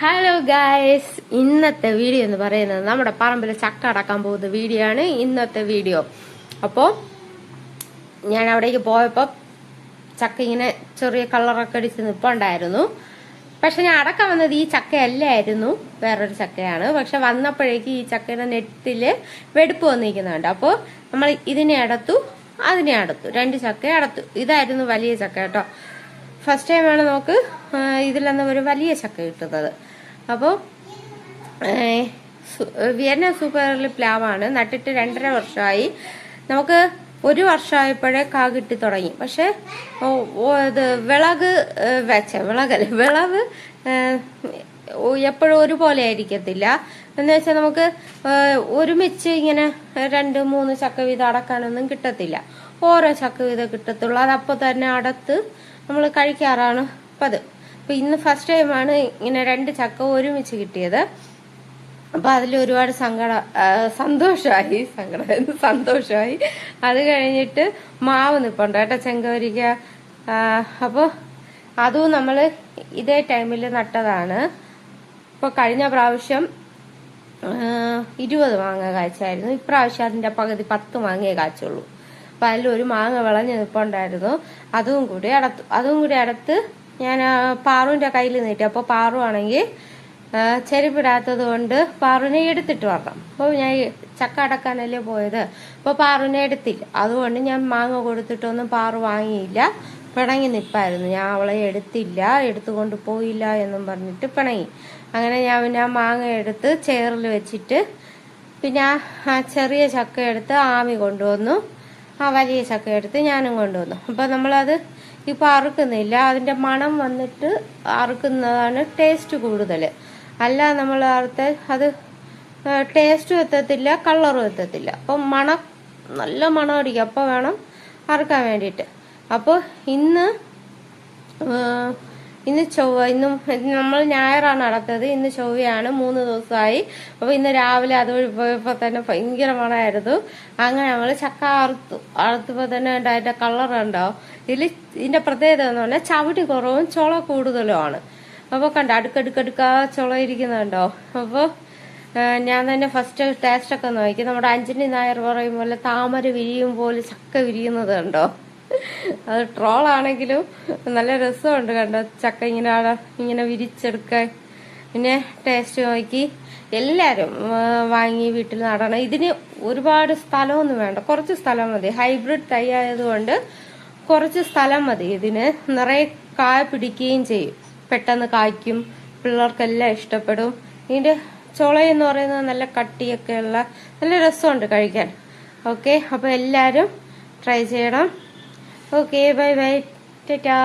Hello guys, ഇന്നത്തെ video എന്ന് പറയുന്നത് നമ്മുടെ പറമ്പിൽ ചക്ക അടക്കാൻ പോകുന്ന വീഡിയോ ആണ് ഇന്നത്തെ വീഡിയോ. അപ്പോൾ ഞാൻ അവിടേക്ക് പോയപ്പോൾ ചക്ക ഇങ്ങനെ ചെറിയ കളറൊക്കെ അടിച്ച് നിൽപ്പുണ്ടായിരുന്നു. പക്ഷെ ഞാൻ അടക്കാൻ വന്നത് ഈ ചക്കയല്ലായിരുന്നു, വേറൊരു ചക്കയാണ്. പക്ഷെ വന്നപ്പോഴേക്ക് ഈ ചക്കയുടെ നെറ്റില് വെടുപ്പ് വന്നിരിക്കുന്നുണ്ട്. അപ്പോൾ നമ്മൾ ഇതിനെ അടത്തു, അതിനെ അടത്തു, രണ്ട് ചക്ക അടത്തു. ഇതായിരുന്നു വലിയ ചക്ക കേട്ടോ. ഫസ്റ്റ് ടൈമാണ് നമുക്ക് ഇതിൽ ഒരു വലിയ ചക്ക കിട്ടുന്നത്. അപ്പോൾ വിയറ്റ്നാം സൂപ്പർ പ്ലാവാണ്, നട്ടിട്ട് 2.5 വർഷമായി. നമുക്ക് 1 വർഷമായപ്പോഴേ കാ കിട്ടി തുടങ്ങി. പക്ഷെ ഇത് വിളവ് എപ്പോഴും ഒരുപോലെ ആയിരിക്കത്തില്ല. എന്ന് വെച്ചാൽ നമുക്ക് ഒരുമിച്ച് ഇങ്ങനെ 2-3 ചക്ക വീതം അടക്കാനൊന്നും കിട്ടത്തില്ല. ഓരോ ചക്ക വീതം കിട്ടത്തുള്ളൂ. അതപ്പോൾ തന്നെ അടത്ത് നമ്മൾ കഴിക്കാറാണ് പതിവ്. അപ്പൊ ഇന്ന് ഫസ്റ്റ് ടൈമാണ് ഇങ്ങനെ 2 ചക്ക ഒരുമിച്ച് കിട്ടിയത്. അപ്പൊ അതിൽ ഒരുപാട് സന്തോഷമായി. അത് കഴിഞ്ഞിട്ട് മാവ് നിപ്പുണ്ട് കേട്ടോ, ചെങ്കവരിക്ക. അപ്പൊ അതും നമ്മള് ഇതേ ടൈമിൽ നട്ടതാണ്. ഇപ്പൊ കഴിഞ്ഞ പ്രാവശ്യം 20 മാങ്ങ കായ്ച്ചായിരുന്നു. ഇപ്രാവശ്യം അതിന്റെ പകുതി 10 മാങ്ങയെ കായ്ച്ചുള്ളൂ. അപ്പൊ അതിലൊരു മാങ്ങ വിളഞ്ഞ് നിപ്പുണ്ടായിരുന്നു. അതും കൂടി അടത്ത് ഞാൻ പാറുവിന്റെ കയ്യിൽ നീട്ടി. അപ്പൊ പാറു ആണെങ്കിൽ ചെരുപ്പിടാത്തത് കൊണ്ട് പാറുവിനെ എടുത്തിട്ട് വരണം. അപ്പോൾ ഞാൻ ചക്ക അടക്കാനല്ലേ പോയത്, അപ്പൊ പാറുവിനെ എടുത്തില്ല. അതുകൊണ്ട് ഞാൻ മാങ്ങ കൊടുത്തിട്ടൊന്നും പാറു വാങ്ങിയില്ല, പിണങ്ങി നിപ്പായിരുന്നു. ഞാൻ അവളെ എടുത്തുകൊണ്ട് പോയില്ല എന്നും പറഞ്ഞിട്ട് പിണങ്ങി. അങ്ങനെ ഞാൻ പിന്നെ ആ മാങ്ങ എടുത്ത് ചെയറിൽ വെച്ചിട്ട് പിന്നെ ആ ചെറിയ ചക്ക എടുത്ത് ആമി കൊണ്ടുവന്നു. ആ വലിയ ചക്ക എടുത്ത് ഞാനും കൊണ്ടുവന്നു. അപ്പൊ നമ്മളത് ഇപ്പൊ അറുക്കുന്നില്ല. അതിന്റെ മണം വന്നിട്ട് അറുക്കുന്നതാണ് ടേസ്റ്റ് കൂടുതൽ. അല്ല നമ്മൾ അറുത്ത് അത് ടേസ്റ്റും എത്തത്തില്ല, കളറും എത്തത്തില്ല. അപ്പം നല്ല മണം അടിക്കും. അപ്പൊ വേണം അറുക്കാൻ വേണ്ടിയിട്ട്. അപ്പോൾ ഇന്ന് ഇന്നും നമ്മൾ ഞായറാണ് അടത്തത്. ഇന്ന് ചൊവ്വയാണ്, 3 ദിവസമായി. അപ്പൊ ഇന്ന് രാവിലെ അതുവഴി പോയപ്പോ തന്നെ ഭയങ്കര മണമായിരുന്നു. അങ്ങനെ നമ്മൾ ചക്ക അറുത്തപ്പോ തന്നെ അതിന്റെ കളർ ഉണ്ടോ. ഇതിന്റെ പ്രത്യേകത എന്ന് പറഞ്ഞാൽ ചവിട്ടി കുറവും ചുള കൂടുതലുമാണ്. അപ്പൊ കണ്ടോ, അടുക്കടുക്കടുക്കാ ചുള ഇരിക്കുന്നുണ്ടോ. അപ്പൊ ഞാൻ തന്നെ ഫസ്റ്റ് ടേസ്റ്റ് ഒക്കെ നോക്കി. നമ്മുടെ അഞ്ജലി നായർ പറയും പോലെ താമര വിരിയും പോലെ ചക്ക വിരിയുന്നത് കണ്ടോ. അത് ട്രോളാണെങ്കിലും നല്ല രസമുണ്ട് കണ്ടോ, ചക്ക ഇങ്ങനെ വിരിച്ചെടുക്കാൻ. പിന്നെ ടേസ്റ്റ് നോക്കി എല്ലാരും വാങ്ങി വീട്ടിൽ നടണം. ഇതിന് ഒരുപാട് സ്ഥലമൊന്നും വേണ്ട, കുറച്ച് സ്ഥലം മതി. ഹൈബ്രിഡ് തൈ ആയതുകൊണ്ട് കുറച്ച് സ്ഥലം മതി. ഇതിന് നിറയെ കായ പിടിക്കുകയും ചെയ്യും, പെട്ടെന്ന് കായ്ക്കും, പിള്ളേർക്കെല്ലാം ഇഷ്ടപ്പെടും. ഇതിന്റെ ചുളയെന്ന് പറയുന്നത് നല്ല കട്ടിയൊക്കെ ഉള്ള നല്ല രസമുണ്ട് കഴിക്കാൻ. ഓക്കെ, അപ്പൊ എല്ലാരും ട്രൈ ചെയ്യണം. Okay, bye bye. Ta-ta.